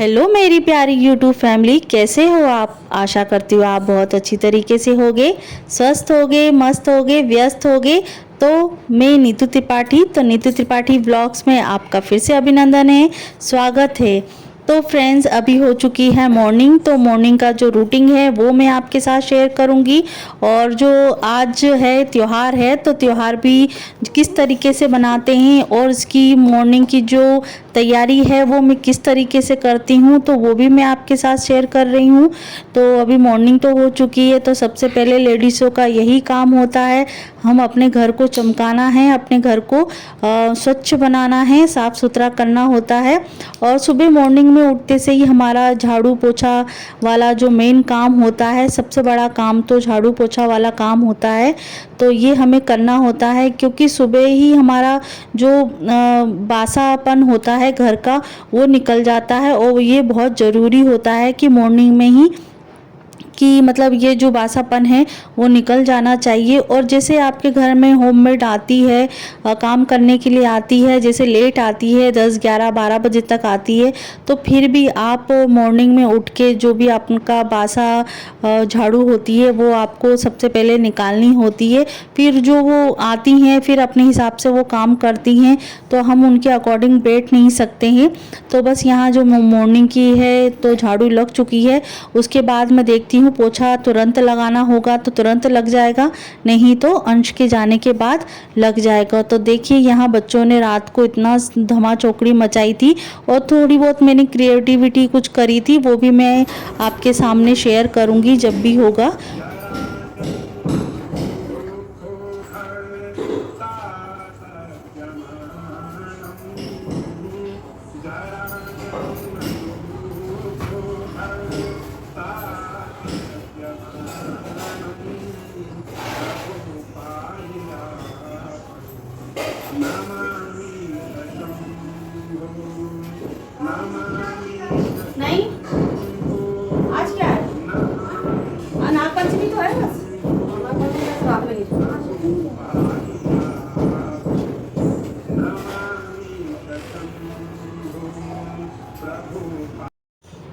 Hello मेरी प्यारी YouTube family, कैसे हो आप। आशा करती हूँ आप बहुत अच्छी तरीके से होगे, स्वस्थ होगे, मस्त होगे, व्यस्त होगे। तो मैं नीतू त्रिपाठी, तो नीतू त्रिपाठी ब्लॉग्स में आपका फिर से अभिनंदन है, स्वागत है। तो फ्रेंड्स, अभी हो चुकी है मॉर्निंग। तो मॉर्निंग का जो रूटीन है वो मैं आपके साथ शेयर करूंगी। और जो आज है त्यौहार है, तो त्यौहार भी किस तरीके से बनाते हैं और इसकी मॉर्निंग की जो तैयारी है वो मैं किस तरीके से करती हूँ, तो वो भी मैं आपके साथ शेयर कर रही हूँ। तो अभी मॉर्निंग तो हो चुकी है, तो सबसे पहले लेडीज़ों का यही काम होता है, हम अपने घर को चमकाना है, अपने घर को स्वच्छ बनाना है, साफ़ सुथरा करना होता है। और सुबह मॉर्निंग में उठते से ही हमारा झाड़ू पोछा वाला जो मेन काम होता है, सबसे बड़ा काम तो झाड़ू पोछा वाला काम होता है। तो ये हमें करना होता है, क्योंकि सुबह ही हमारा जो बासापन होता है घर का वो निकल जाता है। और ये बहुत ज़रूरी होता है कि मॉर्निंग में ही कि मतलब ये जो बासापन है वो निकल जाना चाहिए। और जैसे आपके घर में होममेड आती है, काम करने के लिए आती है, जैसे लेट आती है, 10 11 12 बजे तक आती है, तो फिर भी आप मॉर्निंग में उठ के जो भी आपका बासा झाड़ू होती है वो आपको सबसे पहले निकालनी होती है। फिर जो वो आती हैं फिर अपने हिसाब से वो काम करती हैं, तो हम उनके अकॉर्डिंग बैठ नहीं सकते हैं। तो बस यहाँ जो मॉर्निंग की है तो झाड़ू लग चुकी है। उसके बाद मैं देखती हूँ पोछा तुरंत लगाना होगा तो तुरंत लग जाएगा, नहीं तो अंश के जाने के बाद लग जाएगा। तो देखिए यहाँ बच्चों ने रात को इतना धमा चौकड़ी मचाई थी, और थोड़ी बहुत मैंने क्रिएटिविटी कुछ करी थी, वो भी मैं आपके सामने शेयर करूँगी जब भी होगा। नहीं, आज क्या है? नागपंचमी तो है बस। नागपंचमी का रात में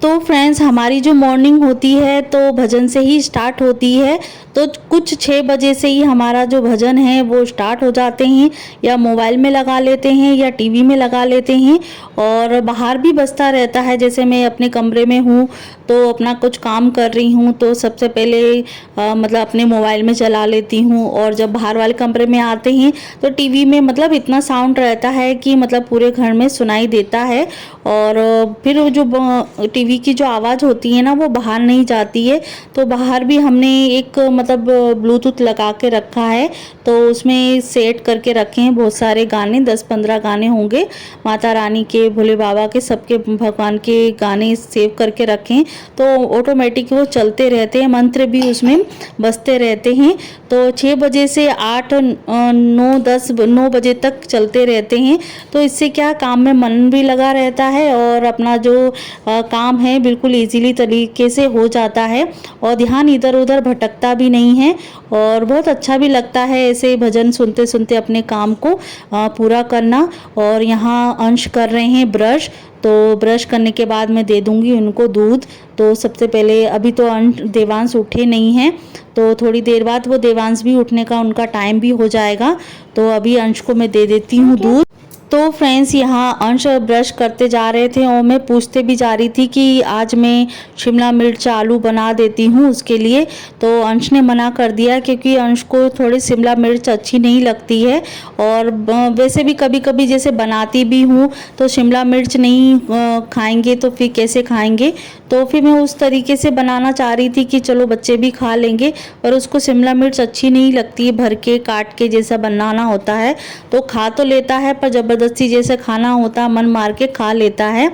तो फ्रेंड्स, हमारी जो मॉर्निंग होती है तो भजन से ही स्टार्ट होती है। तो कुछ 6 बजे से ही हमारा जो भजन है वो स्टार्ट हो जाते हैं, या मोबाइल में लगा लेते हैं या टीवी में लगा लेते हैं। और बाहर भी बजता रहता है, जैसे मैं अपने कमरे में हूँ तो अपना कुछ काम कर रही हूँ तो सबसे पहले मतलब अपने मोबाइल में चला लेती हूँ। और जब बाहर वाले कमरे में आते हैं तो टीवी में मतलब इतना साउंड रहता है कि मतलब पूरे घर में सुनाई देता है। और फिर वो जो टीवी की जो आवाज़ होती है ना वो बाहर नहीं जाती है। तो बाहर भी हमने एक मतलब ब्लूटूथ लगा के रखा है, तो उसमें सेट करके रखे हैं बहुत सारे गाने, 10-15 गाने होंगे, माता रानी के, भोले बाबा के, सबके भगवान के गाने सेव करके रखे हैं। तो ऑटोमेटिक वो चलते रहते हैं, मंत्र भी उसमें बजते रहते हैं। तो 6 बजे से 8 9 10 9 बजे तक चलते रहते हैं। तो इससे क्या काम में मन भी लगा रहता है और अपना जो काम है बिल्कुल इजीली तरीके से हो जाता है, और ध्यान इधर उधर भटकता भी नहीं है। और बहुत अच्छा भी लगता है ऐसे भजन सुनते सुनते अपने काम को पूरा करना। और यहाँ अंश कर रहे हैं ब्रश, तो ब्रश करने के बाद मैं दे दूंगी उनको दूध। तो सबसे पहले अभी तो देवांश उठे नहीं हैं, तो थोड़ी देर बाद वो देवांश भी उठने का उनका टाइम भी हो जाएगा। तो अभी अंश को मैं दे देती हूँ दूध। तो फ्रेंड्स, यहाँ अंश ब्रश करते जा रहे थे और मैं पूछते भी जा रही थी कि आज मैं शिमला मिर्च आलू बना देती हूँ उसके लिए। तो अंश ने मना कर दिया, क्योंकि अंश को थोड़ी शिमला मिर्च अच्छी नहीं लगती है। और वैसे भी कभी कभी जैसे बनाती भी हूँ तो शिमला मिर्च नहीं खाएंगे तो फिर कैसे खाएंगे। तो फिर मैं उस तरीके से बनाना चाह रही थी कि चलो बच्चे भी खा लेंगे, पर उसको शिमला मिर्च अच्छी नहीं लगती है, भर के काट के जैसा बनाना होता है तो खा तो लेता है, पर ज़बरदस्ती जैसे खाना होता है मन मार के खा लेता है।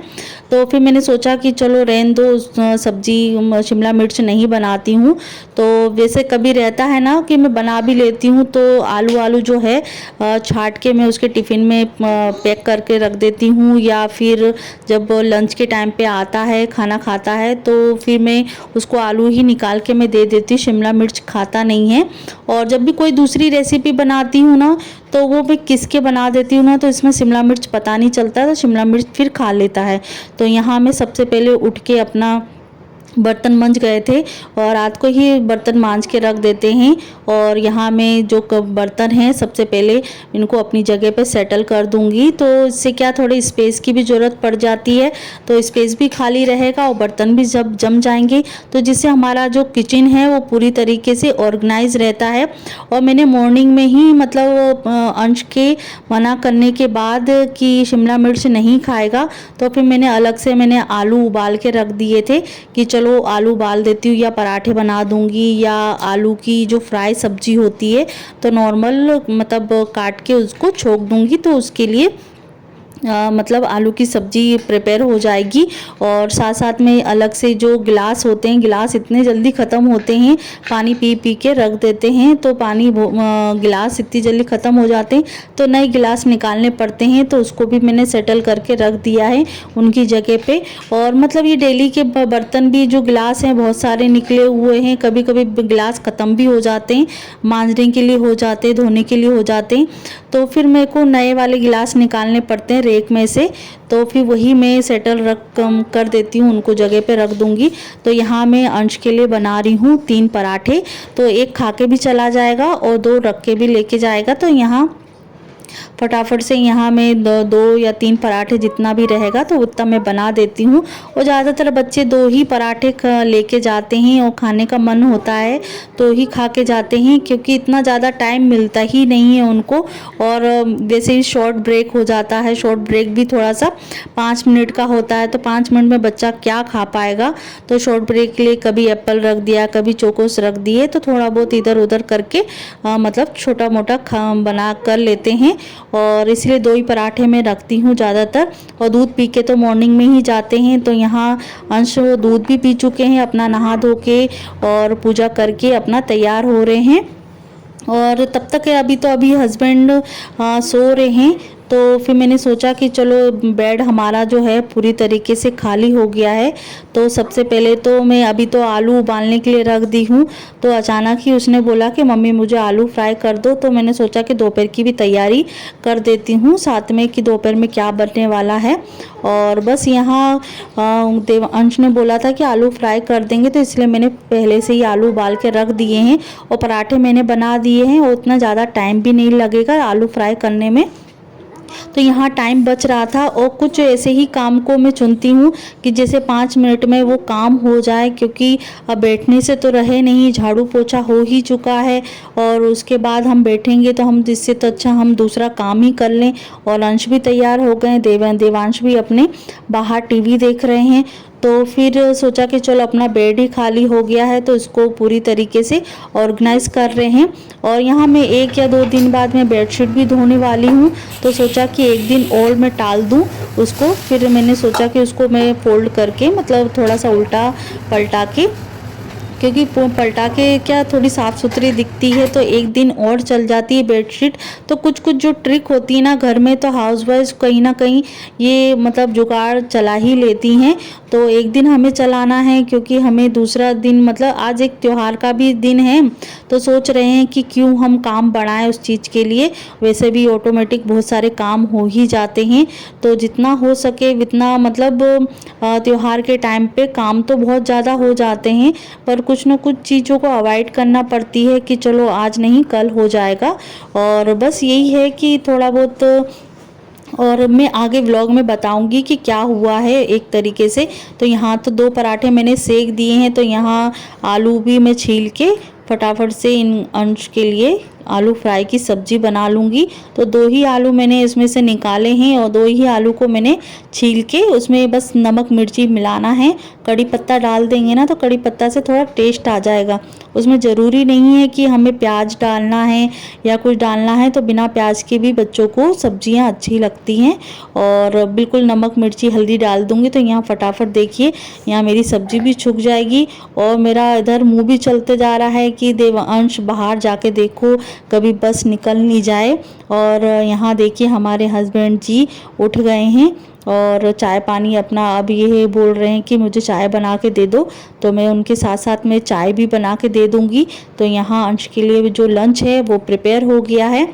तो फिर मैंने सोचा कि चलो रहने दो, सब्जी शिमला मिर्च नहीं बनाती हूँ। तो वैसे कभी रहता है ना कि मैं बना भी लेती हूँ, तो आलू जो है छाट के मैं उसके टिफ़िन में पैक करके रख देती हूँ, या फिर जब लंच के टाइम पे आता है खाना खाता है तो फिर मैं उसको आलू ही निकाल के मैं दे देती हूँ, शिमला मिर्च खाता नहीं है। और जब भी कोई दूसरी रेसिपी बनाती हूँ ना तो वो मैं किसके बना देती हूँ ना, तो इसमें शिमला मिर्च पता नहीं चलता, तो शिमला मिर्च फिर खा लेता है। तो यहाँ मैं सबसे पहले उठ के अपना बर्तन मंज गए थे और रात को ही बर्तन मांज के रख देते हैं। और यहाँ मैं जो बर्तन हैं सबसे पहले इनको अपनी जगह पे सेटल कर दूंगी, तो इससे क्या थोड़ी स्पेस की भी ज़रूरत पड़ जाती है, तो स्पेस भी खाली रहेगा और बर्तन भी जब जम जाएंगे, तो जिससे हमारा जो किचन है वो पूरी तरीके से ऑर्गेनाइज रहता है। और मैंने मॉर्निंग में ही मतलब अंश के मना करने के बाद कि शिमला मिर्च नहीं खाएगा, तो फिर मैंने आलू उबाल के रख दिए थे कि चलो आलू उबाल देती हूँ या पराठे बना दूंगी, या आलू की जो फ्राई सब्जी होती है तो नॉर्मल मतलब काट के उसको छोक दूंगी, तो उसके लिए मतलब आलू की सब्ज़ी प्रिपेयर हो जाएगी। और साथ साथ में अलग से जो गिलास होते हैं, गिलास इतने जल्दी ख़त्म होते हैं, पानी पी पी के रख देते हैं तो गिलास इतनी जल्दी ख़त्म हो जाते हैं, तो नए गिलास निकालने पड़ते हैं, तो उसको भी मैंने सेटल करके रख दिया है उनकी जगह पे। और मतलब ये डेली के बर्तन भी जो गिलास हैं बहुत सारे निकले हुए हैं, कभी कभी गिलास ख़त्म भी हो जाते हैं, मांजने के लिए हो जाते हैं, धोने के लिए हो जाते हैं, तो फिर मेरे को नए वाले गिलास निकालने पड़ते हैं रेक में से, तो फिर वही मैं सेटल कर देती हूँ, उनको जगह पे रख दूँगी। तो यहाँ मैं अंश के लिए बना रही हूँ 3 पराठे, तो एक खा के भी चला जाएगा और 2 रख के भी लेके जाएगा। तो यहाँ फटाफट से यहाँ मैं 2 या 3 पराठे जितना भी रहेगा तो उतना मैं बना देती हूँ। और ज़्यादातर बच्चे 2 ही पराठे लेके जाते हैं और खाने का मन होता है तो ही खा के जाते हैं, क्योंकि इतना ज़्यादा टाइम मिलता ही नहीं है उनको। और वैसे ही शॉर्ट ब्रेक हो जाता है, शॉर्ट ब्रेक भी थोड़ा सा 5 मिनट का होता है, तो 5 मिनट में बच्चा क्या खा पाएगा। तो शॉर्ट ब्रेक के लिए कभी एप्पल रख दिया, कभी चोकोस रख दिए, तो थोड़ा बहुत इधर उधर करके मतलब छोटा मोटा बना कर लेते हैं। और इसलिए 2 ही पराठे मैं रखती हूँ ज़्यादातर। और दूध पी के तो मॉर्निंग में ही जाते हैं, तो यहाँ अंश दूध भी पी चुके हैं, अपना नहा धो के और पूजा करके अपना तैयार हो रहे हैं। और तब तक अभी हस्बैंड सो रहे हैं, तो फिर मैंने सोचा कि चलो बेड हमारा जो है पूरी तरीके से खाली हो गया है, तो सबसे पहले तो मैं अभी तो आलू उबालने के लिए रख दी हूँ। तो अचानक ही उसने बोला कि मम्मी मुझे आलू फ्राई कर दो, तो मैंने सोचा कि दोपहर की भी तैयारी कर देती हूँ साथ में कि दोपहर में क्या बनने वाला है। और बस यहाँ देवांश ने बोला था कि आलू फ्राई कर देंगे, तो इसलिए मैंने पहले से ही आलू उबाल के रख दिए हैं और पराठे मैंने बना दिए हैं, और उतना ज़्यादा टाइम भी नहीं लगेगा आलू फ्राई करने में। तो यहाँ टाइम बच रहा था और कुछ ऐसे ही काम को मैं चुनती हूँ कि जैसे 5 मिनट में वो काम हो जाए, क्योंकि अब बैठने से तो रहे नहीं, झाड़ू पोछा हो ही चुका है और उसके बाद हम बैठेंगे तो हम इससे तो अच्छा हम दूसरा काम ही कर लें। और अंश भी तैयार हो गए, देवांश भी अपने बाहर टीवी देख रहे हैं। तो फिर सोचा कि चलो अपना बेड ही खाली हो गया है तो इसको पूरी तरीके से ऑर्गेनाइज कर रहे हैं। और यहाँ मैं 1 या 2 दिन बाद मैं बेडशीट भी धोने वाली हूँ, तो सोचा कि 1 दिन और मैं टाल दूँ उसको। फिर मैंने सोचा कि उसको मैं फोल्ड करके मतलब थोड़ा सा उल्टा पलटा के, क्योंकि पलटा के क्या थोड़ी साफ़ सुथरी दिखती है तो 1 दिन और चल जाती है बेडशीट। तो कुछ कुछ जो ट्रिक होती है ना घर में, तो हाउसवाइफ कहीं ना कहीं ये मतलब जुगाड़ चला ही लेती हैं। तो 1 दिन हमें चलाना है, क्योंकि हमें दूसरा दिन मतलब आज एक त्यौहार का भी दिन है, तो सोच रहे हैं कि क्यों हम काम बढ़ाएं उस चीज़ के लिए। वैसे भी ऑटोमेटिक बहुत सारे काम हो ही जाते हैं, तो जितना हो सके उतना मतलब त्यौहार के टाइम पे काम तो बहुत ज़्यादा हो जाते हैं, पर कुछ न कुछ चीज़ों को अवॉइड करना पड़ती है कि चलो आज नहीं कल हो जाएगा। और बस यही है कि थोड़ा बहुत, और मैं आगे व्लॉग में बताऊंगी कि क्या हुआ है एक तरीके से। तो यहाँ तो 2 पराठे मैंने सेक दिए हैं, तो यहाँ आलू भी मैं छील के फटाफट से इन अंश के लिए आलू फ्राई की सब्ज़ी बना लूँगी। तो 2 ही आलू मैंने इसमें से निकाले हैं और 2 ही आलू को मैंने छील के उसमें बस नमक मिर्ची मिलाना है। कड़ी पत्ता डाल देंगे ना तो कड़ी पत्ता से थोड़ा टेस्ट आ जाएगा। उसमें ज़रूरी नहीं है कि हमें प्याज डालना है या कुछ डालना है, तो बिना प्याज के भी बच्चों को सब्जियां अच्छी लगती हैं। और बिल्कुल नमक मिर्ची हल्दी डाल दूँगी। तो यहाँ फटाफट देखिए यहाँ मेरी सब्ज़ी भी छुक जाएगी। और मेरा इधर मुँह भी चलते जा रहा है कि देवांश बाहर जाके देखो कभी बस निकल नहीं जाए। और यहाँ देखिए हमारे हस्बैंड जी उठ गए हैं और चाय पानी अपना अब ये बोल रहे हैं कि मुझे चाय बना के दे दो, तो मैं उनके साथ साथ में चाय भी बना के दे दूँगी। तो यहाँ अंश के लिए जो लंच है वो प्रिपेयर हो गया है।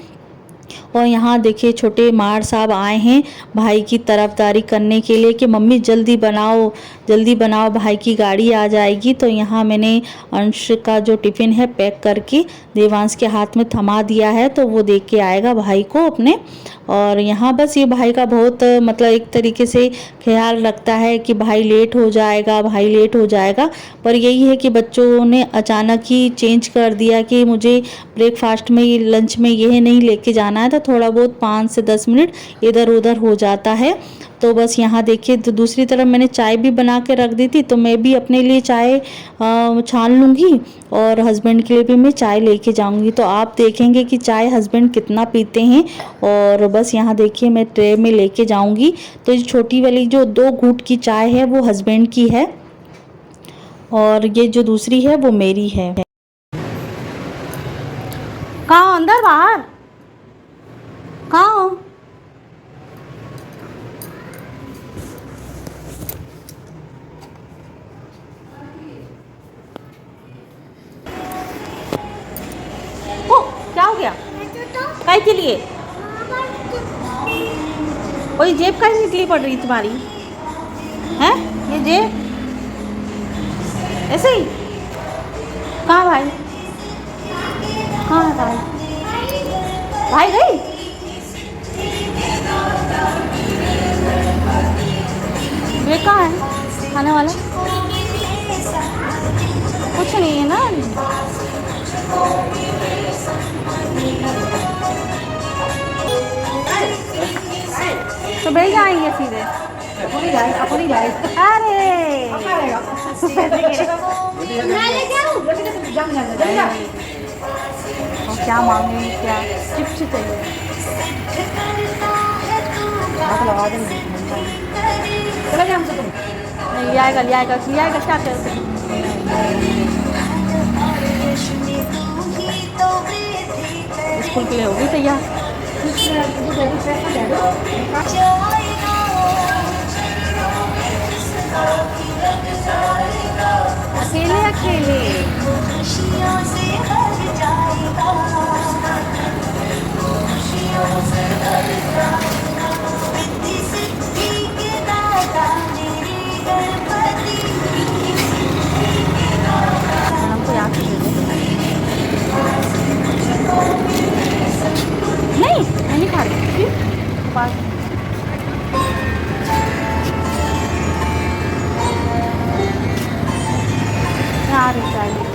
और यहाँ देखिए छोटे मार साहब आए हैं भाई की तरफदारी करने के लिए कि मम्मी जल्दी बनाओ भाई की गाड़ी आ जाएगी। तो यहाँ मैंने अंश का जो टिफ़िन है पैक करके देवांश के हाथ में थमा दिया है, तो वो देख के आएगा भाई को अपने। और यहाँ बस ये भाई का बहुत मतलब एक तरीके से ख्याल रखता है कि भाई लेट हो जाएगा। पर यही है कि बच्चों ने अचानक ही चेंज कर दिया कि मुझे ब्रेकफास्ट में लंच में यह नहीं लेके जाना है, तो थोड़ा बहुत 5 से 10 मिनट इधर उधर हो जाता है। तो बस यहाँ देखिए, तो दूसरी तरफ मैंने चाय भी बना के रख दी थी, तो मैं भी अपने लिए चाय छान लूँगी और हस्बैंड के लिए भी मैं चाय लेके जाऊँगी। तो आप देखेंगे कि चाय हस्बैंड कितना पीते हैं। और बस यहाँ देखिए मैं ट्रे में लेके जाऊँगी। तो ये छोटी वाली जो 2 घूंट की चाय है वो हस्बैंड की है और ये जो दूसरी है वो मेरी है। कहाँ हो? अंदर बाहर कहाँ हो? ओ, क्या हो गया? काय के लिए? कोई जेब का निकली पड़ रही तुम्हारी है? ये जेब ऐसे ही? कहाँ भाई? कहाँ है भाई? भाई गई? वे कहाँ है खाने वाला? कुछ नहीं है ना। तो भेज जाएंगे सीधे। अरे और क्या मांगेंगे? क्या चिप्स चाहिए? नहीं ले आएगा क्या करते? स्कूल के लिए होगी तैयार। अकेले हमको याद नहीं, मैं नहीं खा रही। आ रही चाहिए।